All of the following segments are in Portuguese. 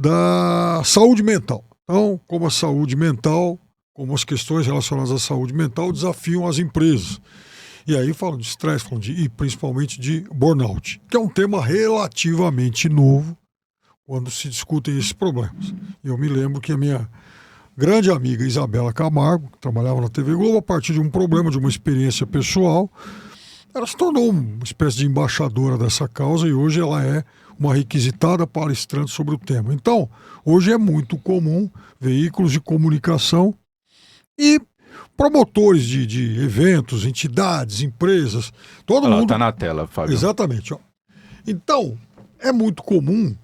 da saúde mental. Então, como a saúde mental, como as questões relacionadas à saúde mental desafiam as empresas. E aí falam de estresse, e principalmente de burnout, que é um tema relativamente novo quando se discutem esses problemas. Eu me lembro que a minha grande amiga Isabela Camargo, que trabalhava na TV Globo, a partir de um problema, de uma experiência pessoal, ela se tornou uma espécie de embaixadora dessa causa e hoje ela é uma requisitada palestrante sobre o tema. Então, hoje é muito comum veículos de comunicação e promotores de eventos, entidades, empresas, todo Olha lá, mundo... tá na tela, Fábio. Exatamente. Ó. Então, é muito comum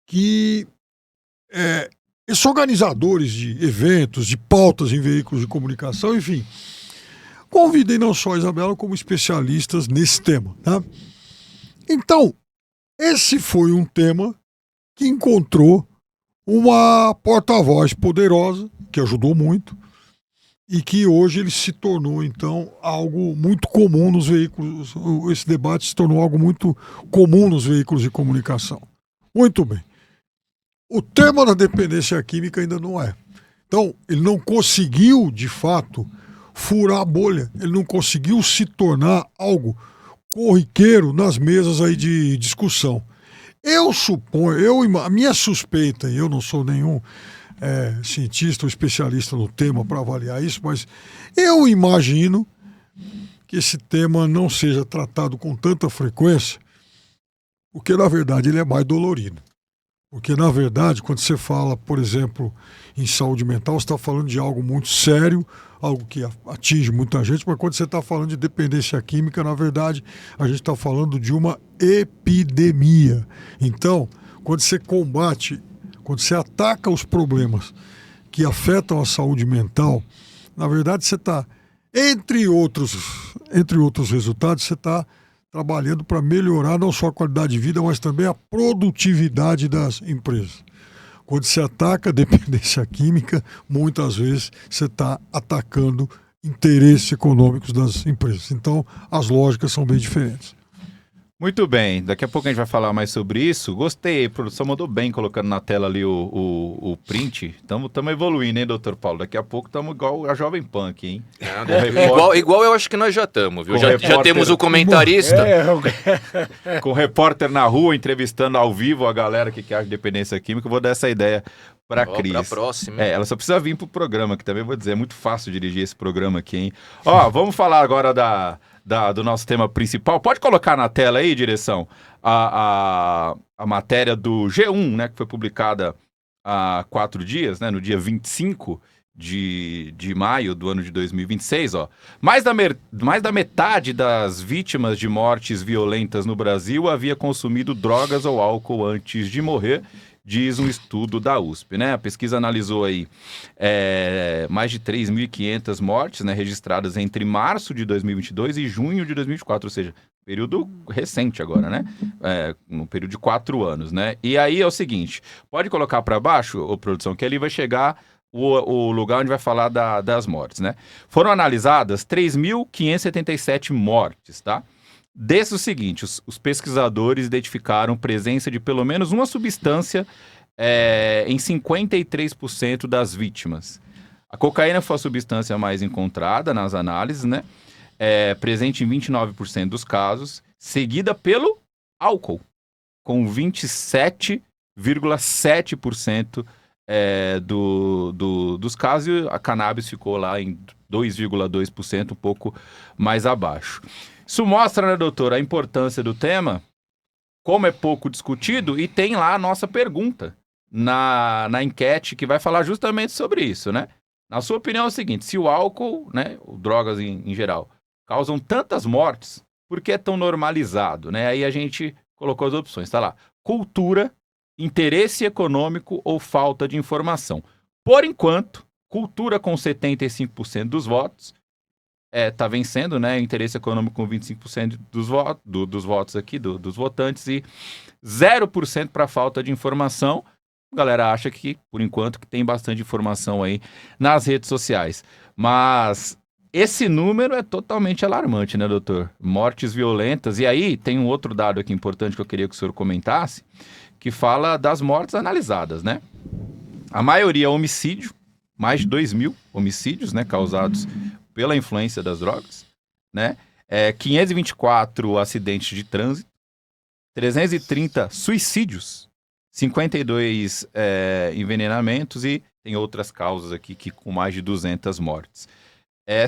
que esses organizadores de eventos, de pautas em veículos de comunicação, enfim, convidem não só a Isabela como especialistas nesse tema. Tá? Então, esse foi um tema que encontrou uma porta-voz poderosa, que ajudou muito, e que hoje ele se tornou, então, algo muito comum nos veículos. Esse debate se tornou algo muito comum nos veículos de comunicação. Muito bem. O tema da dependência química ainda não é. Então, ele não conseguiu, de fato, furar a bolha. Ele não conseguiu se tornar algo corriqueiro nas mesas aí de discussão. Eu suponho, a minha suspeita, e eu não sou nenhum cientista ou especialista no tema para avaliar isso, mas eu imagino que esse tema não seja tratado com tanta frequência, porque na verdade ele é mais dolorido. Porque, na verdade, quando você fala, por exemplo, em saúde mental, você está falando de algo muito sério, algo que atinge muita gente, mas quando você está falando de dependência química, na verdade, a gente está falando de uma epidemia. Então, quando você combate, quando você ataca os problemas que afetam a saúde mental, na verdade, você está, entre outros resultados, você está trabalhando para melhorar não só a qualidade de vida, mas também a produtividade das empresas. Quando se ataca a dependência química, muitas vezes você está atacando interesses econômicos das empresas. Então, as lógicas são bem diferentes. Muito bem, daqui a pouco a gente vai falar mais sobre isso. Gostei, a produção mandou bem colocando na tela ali o print. Estamos evoluindo, hein, doutor Paulo? Daqui a pouco estamos igual a Jovem Pan aqui, hein? Igual eu acho que nós já estamos, viu? Já temos o comentarista. Com o repórter na rua, entrevistando ao vivo a galera que quer dependência química. Eu vou dar essa ideia para a Cris. Pra próxima. Ela só precisa vir pro programa, que também vou dizer, é muito fácil dirigir esse programa aqui, hein? Ó, vamos falar agora do nosso tema principal. Pode colocar na tela aí, direção, a matéria do G1, né, que foi publicada há 4 dias, né, no dia 25 de maio do ano de 2026. Ó. Mais da metade das vítimas de mortes violentas no Brasil havia consumido drogas ou álcool antes de morrer, diz um estudo da USP, né? A pesquisa analisou aí mais de 3.500 mortes, né, registradas entre março de 2022 e junho de 2024, ou seja, período recente agora, né? Um período de 4 anos, né? E aí é o seguinte, pode colocar para baixo, ô produção, que ali vai chegar o lugar onde vai falar das mortes, né? Foram analisadas 3.577 mortes, tá? Desses o seguinte, os pesquisadores identificaram presença de pelo menos uma substância em 53% das vítimas. A cocaína foi a substância mais encontrada nas análises, né? Presente em 29% dos casos, seguida pelo álcool, com 27,7% dos casos, e a cannabis ficou lá em 2,2%, um pouco mais abaixo. Isso mostra, né, doutor, a importância do tema, como é pouco discutido, e tem lá a nossa pergunta na enquete que vai falar justamente sobre isso, né? Na sua opinião é o seguinte, se o álcool, né, drogas em geral, causam tantas mortes, por que é tão normalizado, né? Aí a gente colocou as opções, tá lá, cultura, interesse econômico ou falta de informação. Por enquanto, cultura com 75% dos votos, tá vencendo, né? Interesse econômico com 25% dos votos aqui, dos votantes, e 0% para falta de informação. A galera acha que, por enquanto, que tem bastante informação aí nas redes sociais. Mas esse número é totalmente alarmante, né, doutor? Mortes violentas. E aí, tem um outro dado aqui importante que eu queria que o senhor comentasse, que fala das mortes analisadas, né? A maioria é homicídio, mais de 2.000 homicídios, né, causados pela influência das drogas, né? 524 acidentes de trânsito, 330 suicídios, 52 envenenamentos e tem outras causas aqui que com mais de 200 mortes.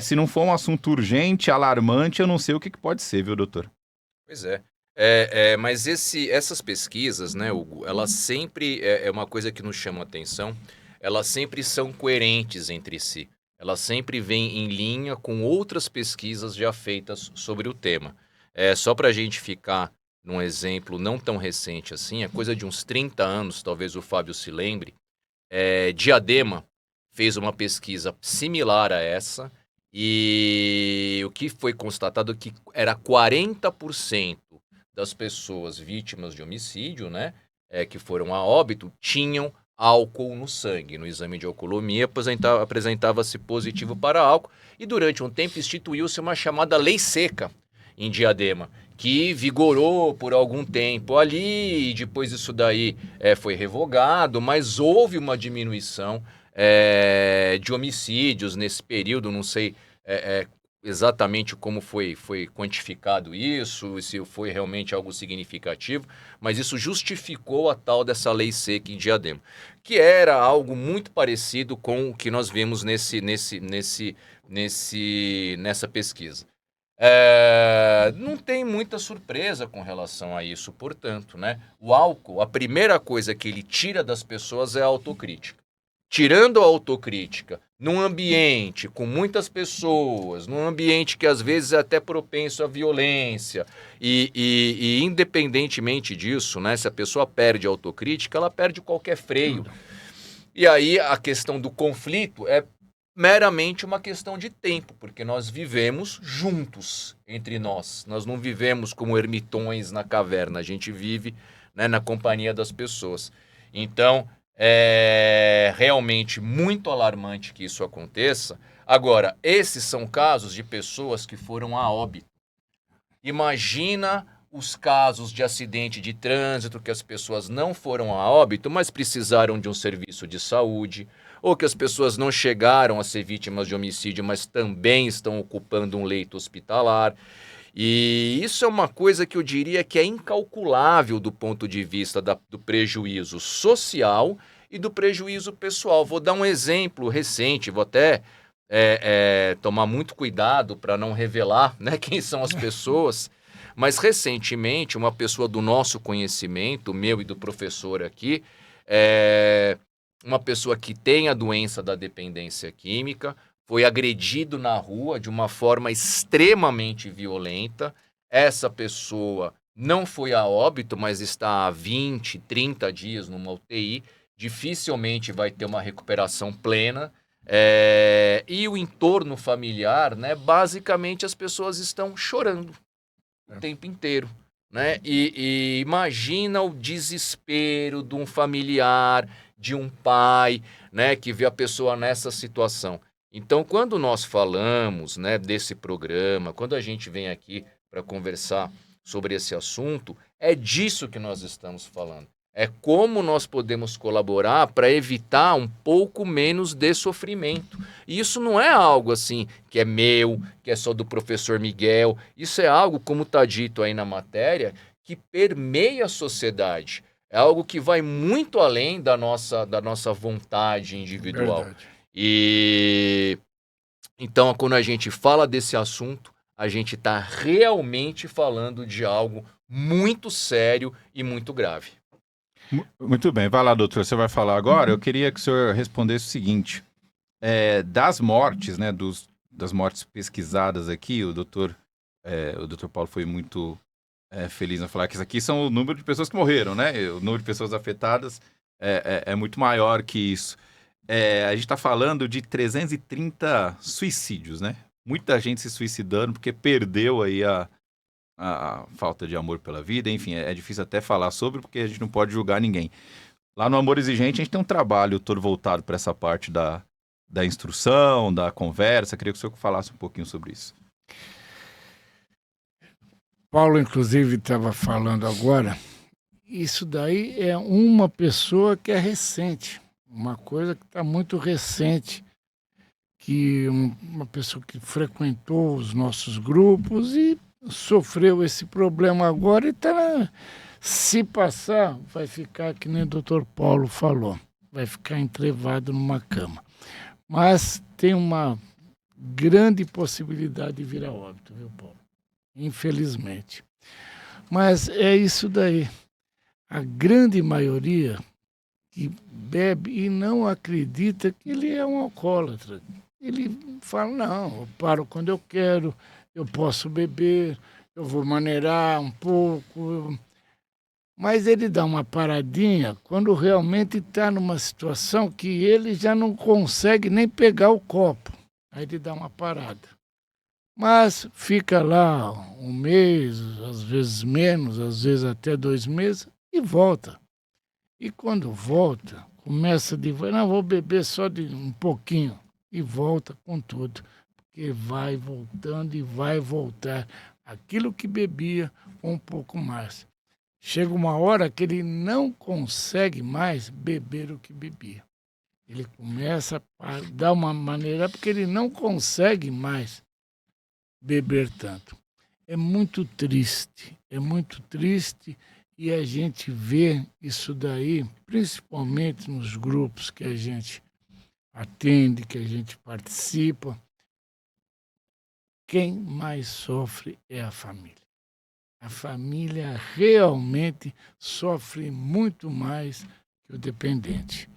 Se não for um assunto urgente, alarmante, eu não sei o que pode ser, viu, doutor? Pois é. Mas essas pesquisas, né, Hugo, elas sempre, é uma coisa que nos chama a atenção, elas sempre são coerentes entre si. Elas sempre vêm em linha com outras pesquisas já feitas sobre o tema. Só para a gente ficar num exemplo não tão recente assim, é coisa de uns 30 anos, talvez o Fábio se lembre, Diadema fez uma pesquisa similar a essa, e o que foi constatado é que era 40% das pessoas vítimas de homicídio, né, que foram a óbito, tinham álcool no sangue. No exame de alcoolemia apresentava-se positivo para álcool, e durante um tempo instituiu-se uma chamada lei seca em Diadema, que vigorou por algum tempo ali, e depois isso daí foi revogado, mas houve uma diminuição de homicídios nesse período. Não sei exatamente como foi quantificado isso, se foi realmente algo significativo, mas isso justificou a tal dessa lei seca em Diadema, que era algo muito parecido com o que nós vimos nessa pesquisa. Não tem muita surpresa com relação a isso, portanto, né? O álcool, a primeira coisa que ele tira das pessoas é a autocrítica. Tirando a autocrítica num ambiente com muitas pessoas, num ambiente que às vezes é até propenso à violência, e independentemente disso, né, se a pessoa perde a autocrítica, ela perde qualquer freio. E aí a questão do conflito é meramente uma questão de tempo, porque nós vivemos juntos entre nós. Nós não vivemos como ermitões na caverna, a gente vive, né, na companhia das pessoas. Então, é realmente muito alarmante que isso aconteça. Agora, esses são casos de pessoas que foram a óbito. Imagina os casos de acidente de trânsito que as pessoas não foram a óbito, mas precisaram de um serviço de saúde, ou que as pessoas não chegaram a ser vítimas de homicídio, mas também estão ocupando um leito hospitalar. E isso é uma coisa que eu diria que é incalculável do ponto de vista do prejuízo social e do prejuízo pessoal. Vou dar um exemplo recente, vou até tomar muito cuidado para não revelar, né, quem são as pessoas, mas recentemente uma pessoa do nosso conhecimento, meu e do professor aqui, uma pessoa que tem a doença da dependência química, foi agredido na rua de uma forma extremamente violenta. Essa pessoa não foi a óbito, mas está há 20, 30 dias numa UTI, dificilmente vai ter uma recuperação plena. E o entorno familiar, né, basicamente as pessoas estão chorando o tempo inteiro, né? E imagina o desespero de um familiar, de um pai, né, que vê a pessoa nessa situação. Então, quando nós falamos, né, desse programa, quando a gente vem aqui para conversar sobre esse assunto, é disso que nós estamos falando. É como nós podemos colaborar para evitar um pouco menos de sofrimento. E isso não é algo assim que é meu, que é só do professor Miguel. Isso é algo, como está dito aí na matéria, que permeia a sociedade. É algo que vai muito além da nossa vontade individual. Verdade. E então, quando a gente fala desse assunto, a gente está realmente falando de algo muito sério e muito grave. Muito bem, vai lá, doutor, você vai falar agora. Eu queria que o senhor respondesse o seguinte: das mortes, né, das mortes pesquisadas aqui, o doutor Paulo foi muito feliz em falar que isso aqui são o número de pessoas que morreram, né? O número de pessoas afetadas é muito maior que isso. A gente está falando de 330 suicídios, né? Muita gente se suicidando porque perdeu aí a falta de amor pela vida. Enfim, é difícil até falar sobre, porque a gente não pode julgar ninguém. Lá no Amor Exigente, a gente tem um trabalho todo voltado para essa parte da instrução, da conversa. Queria que o senhor falasse um pouquinho sobre isso. Paulo, inclusive, estava falando agora isso daí é uma pessoa que é recente, uma coisa que está muito recente, que uma pessoa que frequentou os nossos grupos e sofreu esse problema agora e está, se passar, vai ficar que nem o doutor Paulo falou, vai ficar entrevado numa cama. Mas tem uma grande possibilidade de vir a óbito, viu, Paulo? Infelizmente. Mas é isso daí. A grande maioria que bebe e não acredita que ele é um alcoólatra. Ele fala, não, eu paro quando eu quero, eu posso beber, eu vou maneirar um pouco. Mas ele dá uma paradinha quando realmente está numa situação que ele já não consegue nem pegar o copo. Aí ele dá uma parada. Mas fica lá um mês, às vezes menos, às vezes até 2 meses, e volta. E quando volta, começa de não, vou beber só de um pouquinho, e volta com tudo. Porque vai voltando e vai voltar. Aquilo que bebia, um pouco mais. Chega uma hora que ele não consegue mais beber o que bebia. Ele começa a dar uma maneira porque ele não consegue mais beber tanto. É muito triste e a gente vê isso daí, principalmente nos grupos que a gente atende, que a gente participa. Quem mais sofre é a família. A família realmente sofre muito mais que o dependente.